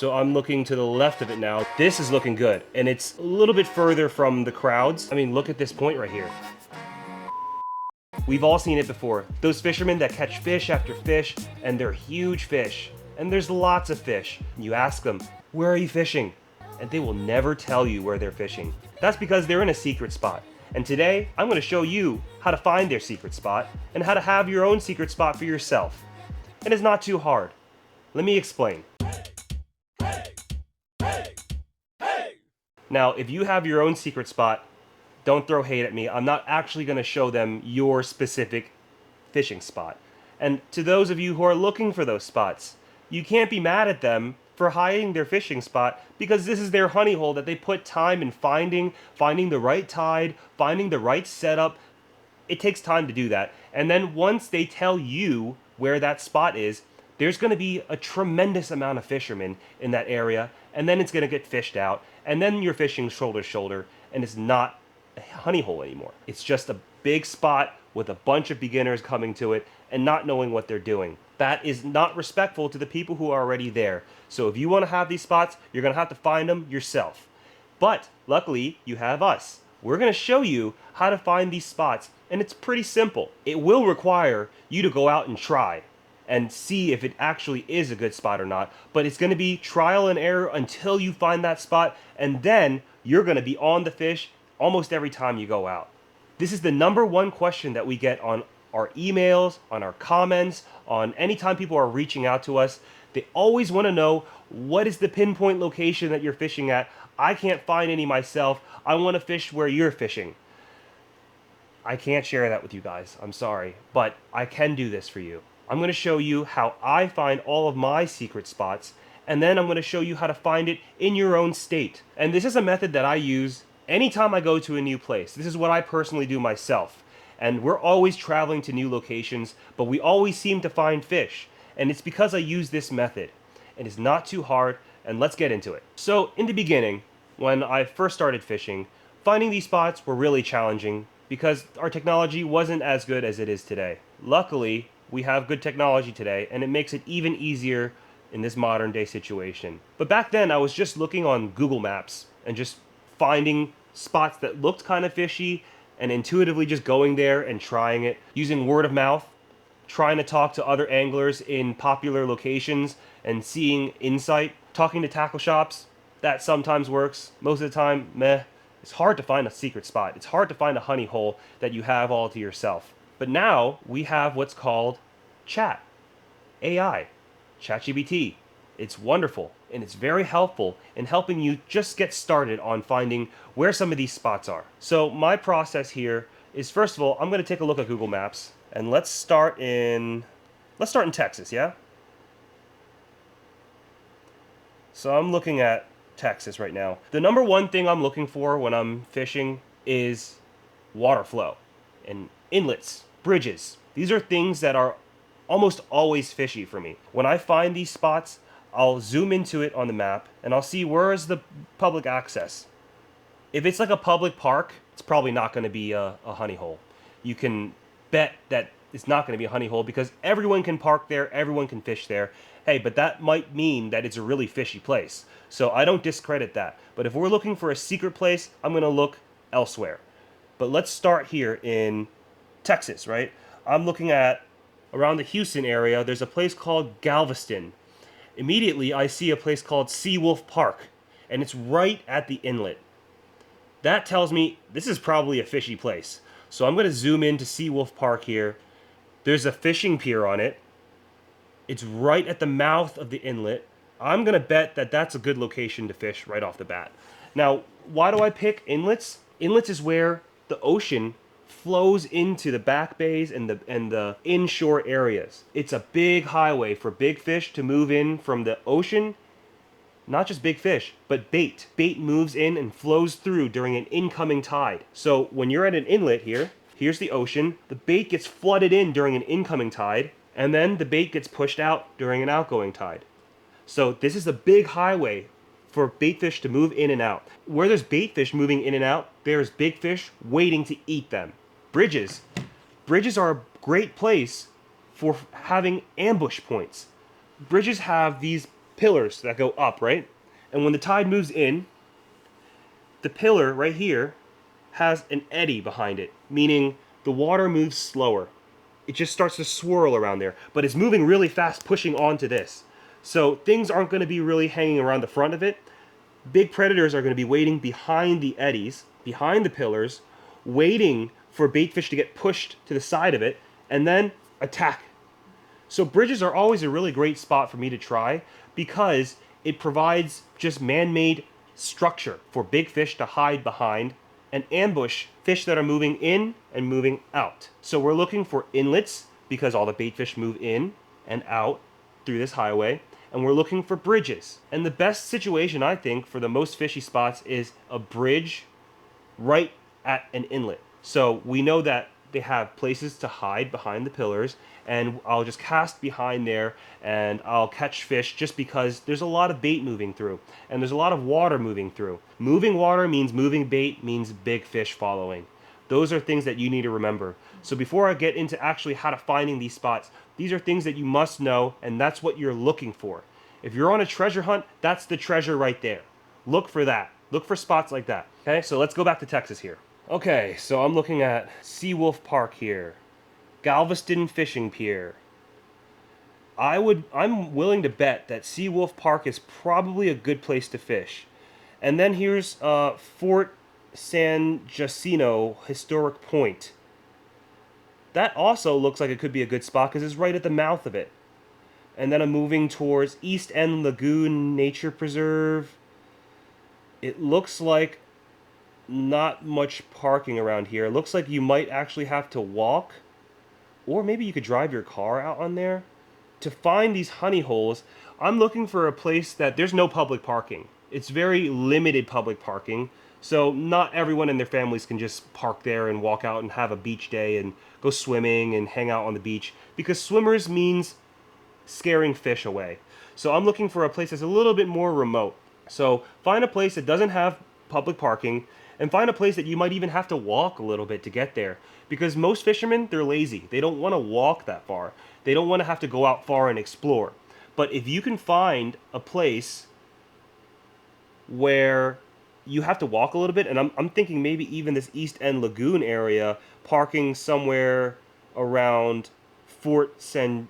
So I'm looking to the left of it now. This is looking good, and it's a little bit further from the crowds. I mean, look at this point right here. We've all seen it before. Those fishermen that catch fish after fish, and they're huge fish. And there's lots of fish. You ask them, where are you fishing? And they will never tell you where they're fishing. That's because they're in a secret spot. And today, I'm going to show you how to find their secret spot and how to have your own secret spot for yourself. And it's not too hard. Let me explain. Now, if you have your own secret spot, don't throw hate at me. I'm not actually going to show them your specific fishing spot. And to those of you who are looking for those spots, you can't be mad at them for hiding their fishing spot because this is their honey hole that they put time in finding the right tide, finding the right setup. It takes time to do that. And then once they tell you where that spot is, there's going to be a tremendous amount of fishermen in that area, and then it's going to get fished out, and then you're fishing shoulder to shoulder, and it's not a honey hole anymore. It's just a big spot with a bunch of beginners coming to it and not knowing what they're doing. That is not respectful to the people who are already there. So if you want to have these spots, you're going to have to find them yourself. But luckily, you have us. We're going to show you how to find these spots, and it's pretty simple. It will require you to go out and try and see if it actually is a good spot or not. But it's going to be trial and error until you find that spot, and then you're going to be on the fish almost every time you go out. This is the #1 question that we get on our emails, on our comments, on any time people are reaching out to us. They always want to know, what is the pinpoint location that you're fishing at? I can't find any myself. I want to fish where you're fishing. I can't share that with you guys. I'm sorry, but I can do this for you. I'm going to show you how I find all of my secret spots, and then I'm going to show you how to find it in your own state. And this is a method that I use anytime I go to a new place. This is what I personally do myself. And we're always traveling to new locations, but we always seem to find fish. And it's because I use this method. It is not too hard, and let's get into it. So in the beginning, when I first started fishing, finding these spots were really challenging because our technology wasn't as good as it is today. Luckily, we have good technology today, and it makes it even easier in this modern day situation. But back then, I was just looking on Google Maps and just finding spots that looked kind of fishy and intuitively just going there and trying it, using word of mouth, trying to talk to other anglers in popular locations and seeing insight, talking to tackle shops. That sometimes works. Most of the time, meh. It's hard to find a secret spot. It's hard to find a honey hole that you have all to yourself. But now we have what's called chat, AI, ChatGPT. It's wonderful, and it's very helpful in helping you just get started on finding where some of these spots are. So my process here is, first of all, I'm going to take a look at Google Maps, and let's start in Texas, yeah? So I'm looking at Texas right now. The #1 thing I'm looking for when I'm fishing is water flow and inlets, bridges. These are things that are almost always fishy for me. When I find these spots, I'll zoom into it on the map and I'll see where is the public access. If it's like a public park, it's probably not going to be a honey hole. You can bet that it's not going to be a honey hole because everyone can park there, everyone can fish there. Hey, but that might mean that it's a really fishy place. So I don't discredit that. But if we're looking for a secret place, I'm going to look elsewhere. But let's start here in Texas, right? I'm looking at around the Houston area. There's a place called Galveston. Immediately, I see a place called Seawolf Park, and it's right at the inlet. That tells me this is probably a fishy place. So I'm going to zoom into Seawolf Park here. There's a fishing pier on it. It's right at the mouth of the inlet. I'm going to bet that that's a good location to fish right off the bat. Now, why do I pick inlets? Inlets is where the ocean flows into the back bays and the inshore areas. It's a big highway for big fish to move in from the ocean. Not just big fish, but bait. Bait moves in and flows through during an incoming tide. So when you're at an inlet here, here's the ocean, the bait gets flooded in during an incoming tide, and then the bait gets pushed out during an outgoing tide. So this is a big highway for bait fish to move in and out. Where there's bait fish moving in and out, there's big fish waiting to eat them. Bridges. Bridges are a great place for having ambush points. Bridges have these pillars that go up, right? And when the tide moves in, the pillar right here has an eddy behind it, meaning the water moves slower. It just starts to swirl around there, but it's moving really fast, pushing onto this. So things aren't going to be really hanging around the front of it. Big predators are going to be waiting behind the eddies, behind the pillars, waiting for baitfish to get pushed to the side of it, and then attack. So bridges are always a really great spot for me to try because it provides just man-made structure for big fish to hide behind and ambush fish that are moving in and moving out. So we're looking for inlets because all the bait fish move in and out through this highway. And we're looking for bridges. And the best situation, I think, for the most fishy spots is a bridge right at an inlet. So we know that they have places to hide behind the pillars, and I'll just cast behind there and I'll catch fish just because there's a lot of bait moving through and there's a lot of water moving through. Moving water means moving bait, means big fish following. Those are things that you need to remember. So before I get into actually how to finding these spots, these are things that you must know, and that's what you're looking for. If you're on a treasure hunt, that's the treasure right there. Look for that. Look for spots like that. Okay, so let's go back to Texas here. Okay, so I'm looking at Seawolf Park here. Galveston Fishing Pier. I'm willing to bet that Seawolf Park is probably a good place to fish. And then here's Fort San Jacinto Historic Point. That also looks like it could be a good spot because it's right at the mouth of it. And then I'm moving towards East End Lagoon Nature Preserve. It looks like not much parking around here. It looks like you might actually have to walk, or maybe you could drive your car out on there. To find these honey holes, I'm looking for a place that there's no public parking. It's very limited public parking, so not everyone and their families can just park there and walk out and have a beach day and go swimming and hang out on the beach, because swimmers means scaring fish away. So I'm looking for a place that's a little bit more remote. So find a place that doesn't have public parking, and find a place that you might even have to walk a little bit to get there. Because most fishermen, they're lazy. They don't want to walk that far. They don't want to have to go out far and explore. But if you can find a place where you have to walk a little bit, and I'm thinking maybe even this East End Lagoon area, parking somewhere around Fort San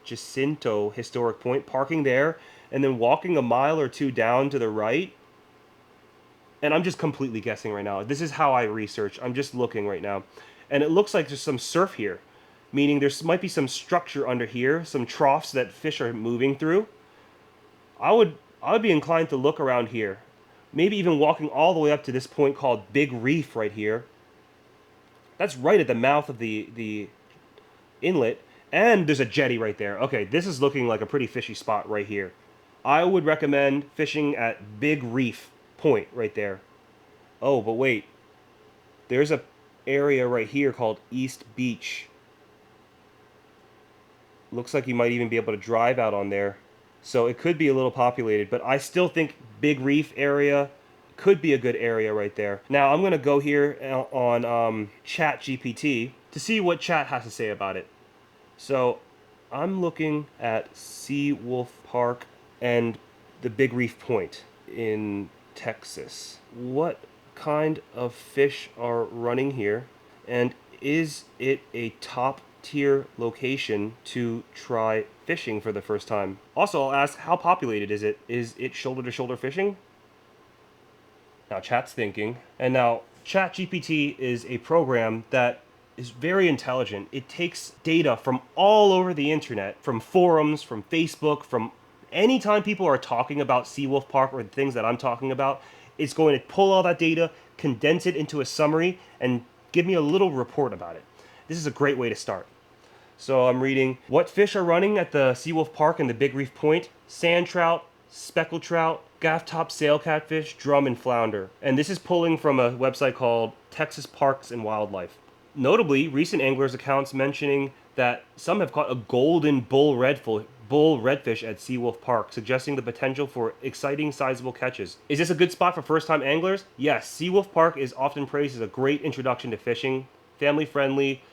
Jacinto Historic Point, parking there, and then walking a mile or two down to the right. And I'm just completely guessing right now. This is how I research. I'm just looking right now. And it looks like there's some surf here, meaning there might be some structure under here, some troughs that fish are moving through. I would be inclined to look around here. Maybe even walking all the way up to this point called Big Reef right here. That's right at the mouth of the inlet. And there's a jetty right there. Okay, this is looking like a pretty fishy spot right here. I would recommend fishing at Big Reef Point right there. Oh, but wait. There's a area right here called East Beach. Looks like you might even be able to drive out on there. So it could be a little populated, but I still think Big Reef area could be a good area right there. Now I'm going to go here on ChatGPT to see what Chat has to say about it. So I'm looking at Seawolf Park and the Big Reef Point in Texas. What kind of fish are running here? And is it a top tier location to try fishing for the first time? Also, I'll ask, how populated is it? Is it shoulder to shoulder fishing? Now Chat's thinking. And now ChatGPT is a program that is very intelligent. It takes data from all over the internet, from forums, from Facebook, from anytime people are talking about Seawolf Park or the things that I'm talking about. It's going to pull all that data, condense it into a summary, and give me a little report about it. This is a great way to start. So I'm reading, what fish are running at the Seawolf Park and the Big Reef Point? Sand trout, speckled trout, gaff-top sail catfish, drum, and flounder. And this is pulling from a website called Texas Parks and Wildlife. Notably, recent anglers' accounts mentioning that some have caught a golden bull redfish at Seawolf Park, suggesting the potential for exciting, sizable catches. Is this a good spot for first-time anglers? Yes, Seawolf Park is often praised as a great introduction to fishing, family-friendly,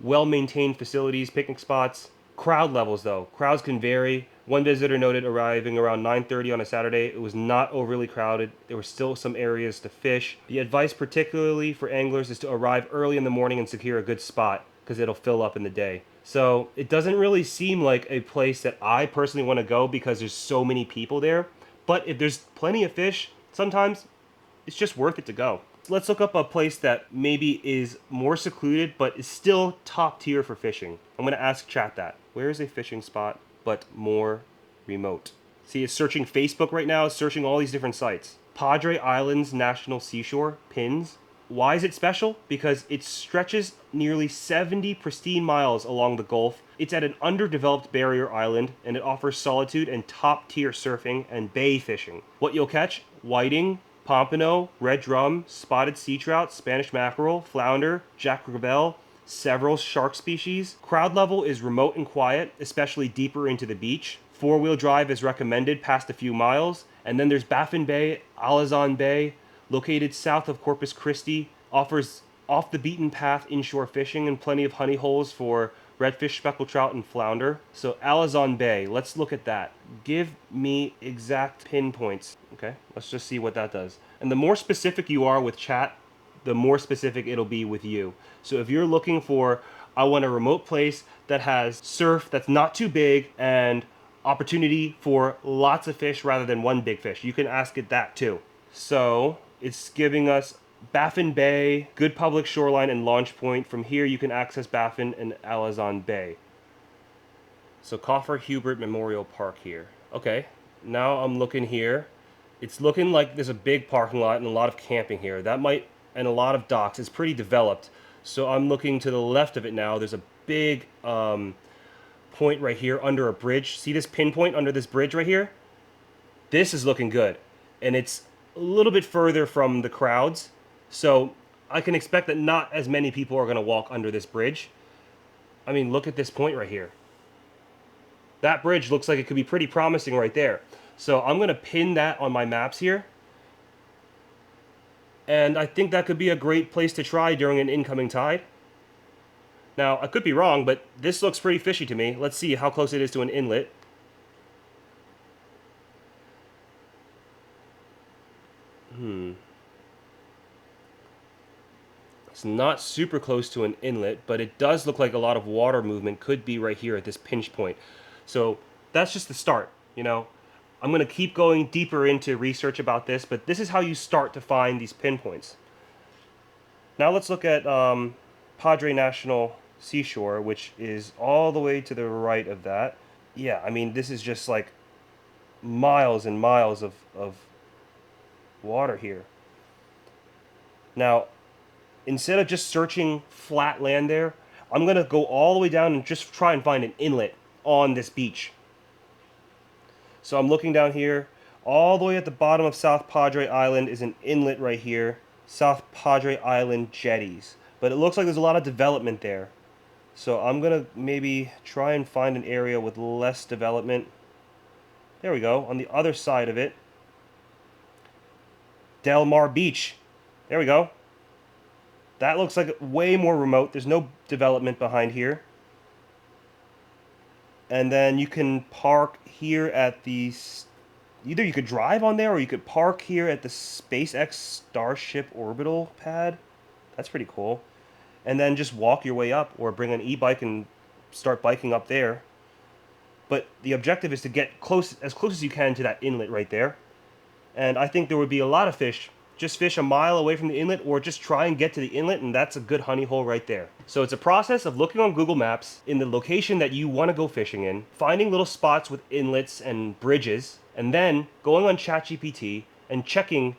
well-maintained facilities, picnic spots. Crowd levels, though. Crowds can vary. One visitor noted arriving around 9:30 on a Saturday. It was not overly crowded. There were still some areas to fish. The advice, particularly for anglers, is to arrive early in the morning and secure a good spot because it'll fill up in the day. So it doesn't really seem like a place that I personally want to go because there's so many people there. But if there's plenty of fish, sometimes it's just worth it to go. Let's look up a place that maybe is more secluded but is still top tier for fishing. I'm going to ask chat that. Where is a fishing spot but more remote? See, it's searching Facebook right now. It's searching all these different sites. Padre Islands National Seashore, pins. Why is it special? Because it stretches nearly 70 pristine miles along the Gulf. It's at an underdeveloped barrier island, and it offers solitude and top-tier surfing and bay fishing. What you'll catch? Whiting, pompano, red drum, spotted sea trout, Spanish mackerel, flounder, jack crevalle, several shark species. Crowd level is remote and quiet, especially deeper into the beach. Four-wheel drive is recommended past a few miles. And then there's Baffin Bay, Alazan Bay, located south of Corpus Christi, offers off-the-beaten-path inshore fishing and plenty of honey holes for redfish, speckled trout, and flounder. So Alazan Bay, let's look at that. Give me exact pinpoints. Okay, let's just see what that does. And the more specific you are with chat, the more specific it'll be with you. So if you're looking for, I want a remote place that has surf that's not too big and opportunity for lots of fish rather than one big fish, you can ask it that too. So it's giving us Baffin Bay, good public shoreline and launch point. From here you can access Baffin and Alazan Bay. So Coffer Hubert Memorial Park here. Okay, now I'm looking here. It's looking like there's a big parking lot and a lot of camping here. That might, and a lot of docks. It's pretty developed. So I'm looking to the left of it now. There's a big point right here under a bridge. See this pinpoint under this bridge right here? This is looking good. And it's a little bit further from the crowds. So I can expect that not as many people are going to walk under this bridge. I mean, look at this point right here. That bridge looks like it could be pretty promising right there. So I'm going to pin that on my maps here. And I think that could be a great place to try during an incoming tide. Now, I could be wrong, but this looks pretty fishy to me. Let's see how close it is to an inlet. It's not super close to an inlet, but it does look like a lot of water movement could be right here at this pinch point. So that's just the start, you know. I'm going to keep going deeper into research about this, but this is how you start to find these pinpoints. Now let's look at Padre National Seashore, which is all the way to the right of that. Yeah, I mean, this is just like miles and miles of water here. Now, instead of just searching flat land there, I'm going to go all the way down and just try and find an inlet on this beach. So I'm looking down here. All the way at the bottom of South Padre Island is an inlet right here. South Padre Island jetties. But it looks like there's a lot of development there. So I'm going to maybe try and find an area with less development. There we go. On the other side of it. Del Mar Beach. There we go. That looks like way more remote. There's no development behind here. And then you can park here at the... Either you could drive on there or you could park here at the SpaceX Starship orbital pad. That's pretty cool. And then just walk your way up or bring an e-bike and start biking up there. But the objective is to get as close as you can to that inlet right there. And I think there would be a lot of fish. Just fish a mile away from the inlet or just try and get to the inlet, and that's a good honey hole right there. So it's a process of looking on Google Maps in the location that you want to go fishing in, finding little spots with inlets and bridges, and then going on ChatGPT and checking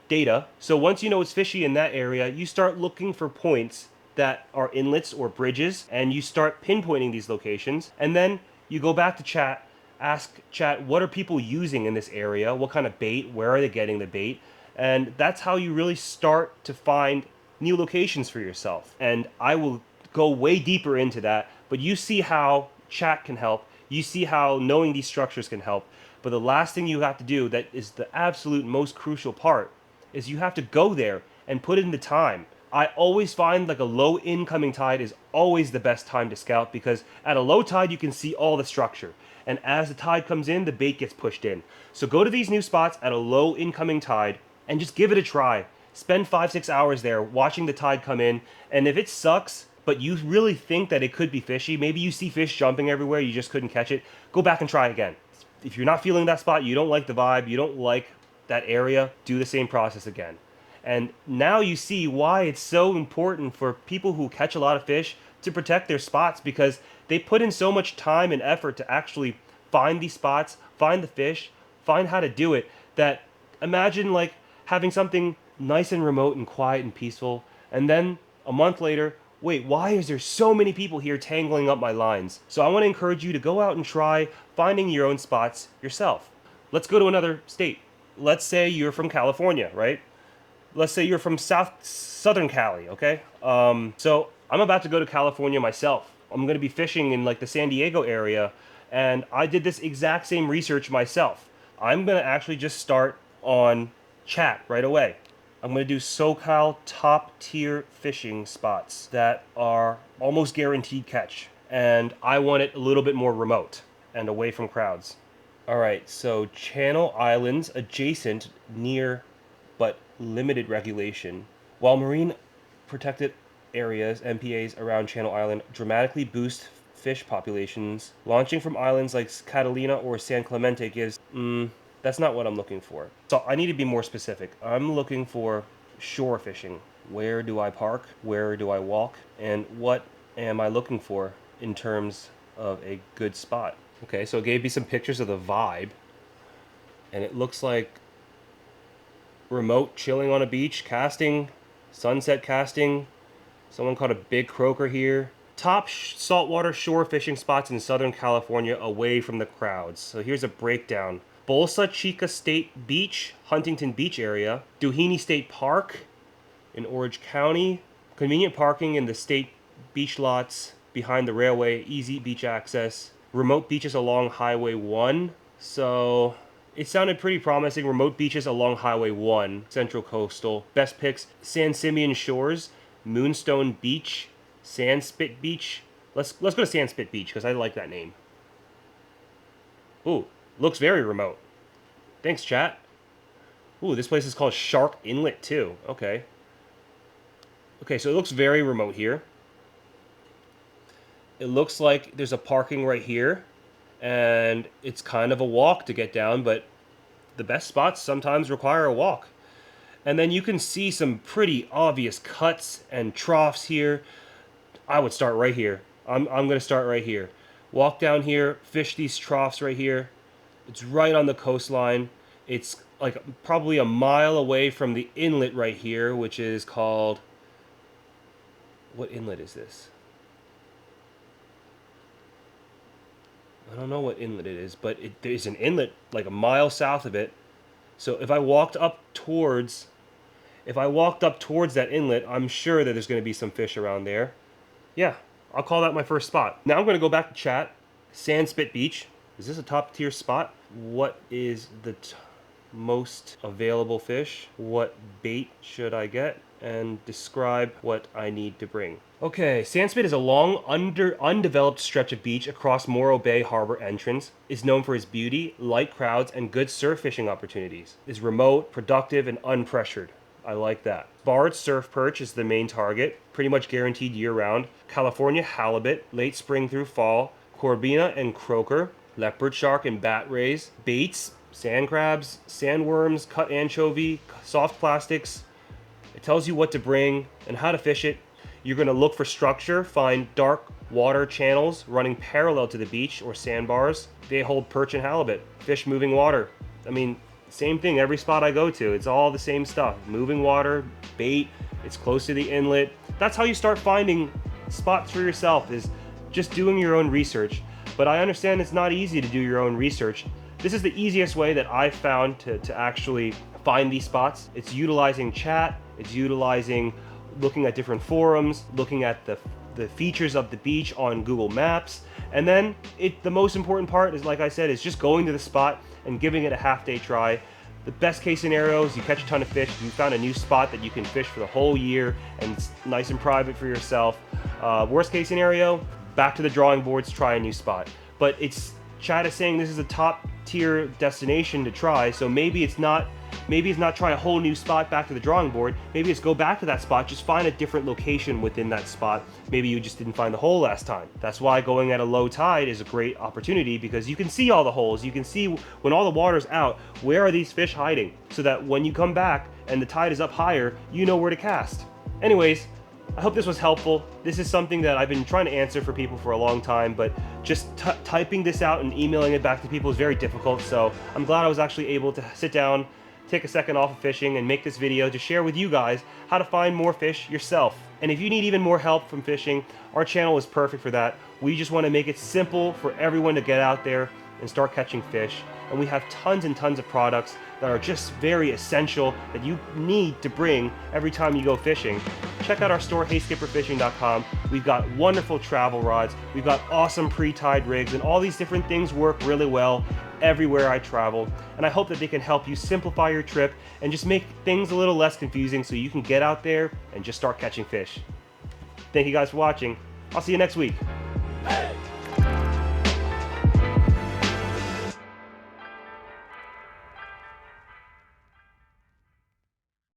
data. So once you know it's fishy in that area, you start looking for points that are inlets or bridges, and you start pinpointing these locations, and then you go back to chat, ask chat, what are people using in this area? What kind of bait? Where are they getting the bait? And that's how you really start to find new locations for yourself. And I will go way deeper into that, but you see how chat can help. You see how knowing these structures can help. But the last thing you have to do, that is the absolute most crucial part, is you have to go there and put in the time. I always find like a low incoming tide is always the best time to scout, because at a low tide you can see all the structure. And as the tide comes in, the bait gets pushed in. So go to these new spots at a low incoming tide and just give it a try. Spend 5-6 hours there watching the tide come in. And if it sucks, but you really think that it could be fishy, maybe you see fish jumping everywhere, you just couldn't catch it, go back and try again. If you're not feeling that spot, you don't like the vibe, you don't like that area, do the same process again. And now you see why it's so important for people who catch a lot of fish to protect their spots, because they put in so much time and effort to actually find these spots, find the fish, find how to do it, that imagine like having something nice and remote and quiet and peaceful, and then a month later, wait, why is there so many people here tangling up my lines? So I want to encourage you to go out and try finding your own spots yourself. Let's go to another state. Let's say you're from California, right? Let's say you're from Southern Cali, okay? So I'm about to go to California myself. I'm going to be fishing in like the San Diego area, and I did this exact same research myself. I'm going to actually just start on chat right away. I'm going to do SoCal top tier fishing spots that are almost guaranteed catch. And I want it a little bit more remote and away from crowds. All right, so Channel Islands adjacent, near but limited regulation. While marine protected areas, MPAs around Channel Island dramatically boost fish populations, launching from islands like Catalina or San Clemente gives... that's not what I'm looking for. So I need to be more specific. I'm looking for shore fishing. Where do I park? Where do I walk? And what am I looking for in terms of a good spot? Okay, so it gave me some pictures of the vibe. And it looks like remote chilling on a beach, casting, sunset casting. Someone caught a big croaker here. Top saltwater shore fishing spots in Southern California away from the crowds. So here's a breakdown. Bolsa Chica State Beach, Huntington Beach area. Doheny State Park in Orange County. Convenient parking in the state beach lots behind the railway. Easy beach access. Remote beaches along Highway 1. So it sounded pretty promising. Remote beaches along Highway 1, Central Coastal. Best picks, San Simeon Shores, Moonstone Beach, Sandspit Beach. Let's go to Sandspit Beach because I like that name. Ooh, looks very remote. Thanks, chat. Ooh, this place is called Shark Inlet too. Okay. Okay, so it looks very remote here. It looks like there's a parking right here, and it's kind of a walk to get down, but the best spots sometimes require a walk. And then you can see some pretty obvious cuts and troughs here. I would start right here. I'm going to start right here. Walk down here, fish these troughs right here. It's right on the coastline. It's like probably a mile away from the inlet right here, which is called... What inlet is this? I don't know what inlet it is, but there's an inlet like a mile south of it. So if I walked up towards that inlet, I'm sure that there's going to be some fish around there. Yeah, I'll call that my first spot. Now I'm going to go back to chat. Sandspit Beach. Is this a top tier spot? What is the most available fish? What bait should I get? And describe what I need to bring. Okay, Sandspit is a long, undeveloped stretch of beach across Morro Bay Harbor entrance. Is known for its beauty, light crowds, and good surf fishing opportunities. Is remote, productive, and unpressured. I like that. Barred surf perch is the main target, pretty much guaranteed year-round. California halibut, late spring through fall. Corbina and croaker, leopard shark and bat rays. Baits, sand crabs, sandworms, cut anchovy, soft plastics. It tells you what to bring and how to fish it. You're going to look for structure, find dark water channels running parallel to the beach or sandbars. They hold perch and halibut. Fish moving water. I mean, same thing every spot I go to. It's all the same stuff. Moving water, bait, it's close to the inlet. That's how you start finding spots for yourself, is just doing your own research. But I understand it's not easy to do your own research. This is the easiest way that I've found to actually find these spots. It's utilizing chat. It's utilizing looking at different forums, looking at the features of the beach on Google Maps. And then the most important part is, like I said, is just going to the spot and giving it a half-day try. The best case scenario is you catch a ton of fish, you found a new spot that you can fish for the whole year, and it's nice and private for yourself. Worst case scenario, back to the drawing boards, try a new spot. But it's Chad is saying this is a top tier destination to try, so maybe it's not try a whole new spot back to the drawing board. Maybe it's go back to that spot, just find a different location within that spot. Maybe you just didn't find the hole last time. That's why going at a low tide is a great opportunity, because you can see all the holes. You can see when all the water's out, where are these fish hiding, so that when you come back and the tide is up higher, you know where to cast. Anyways, I hope this was helpful. This is something that I've been trying to answer for people for a long time, but just typing this out and emailing it back to people is very difficult, so I'm glad I was actually able to sit down, take a second off of fishing, and make this video to share with you guys how to find more fish yourself. And if you need even more help from fishing, our channel is perfect for that. We just want to make it simple for everyone to get out there and start catching fish. And we have tons and tons of products that are just very essential that you need to bring every time you go fishing. Check out our store, HeySkipperOfficial.com. We've got wonderful travel rods, we've got awesome pre-tied rigs, and all these different things work really well everywhere I travel. And I hope that they can help you simplify your trip and just make things a little less confusing so you can get out there and just start catching fish. Thank you guys for watching. I'll see you next week. Hey!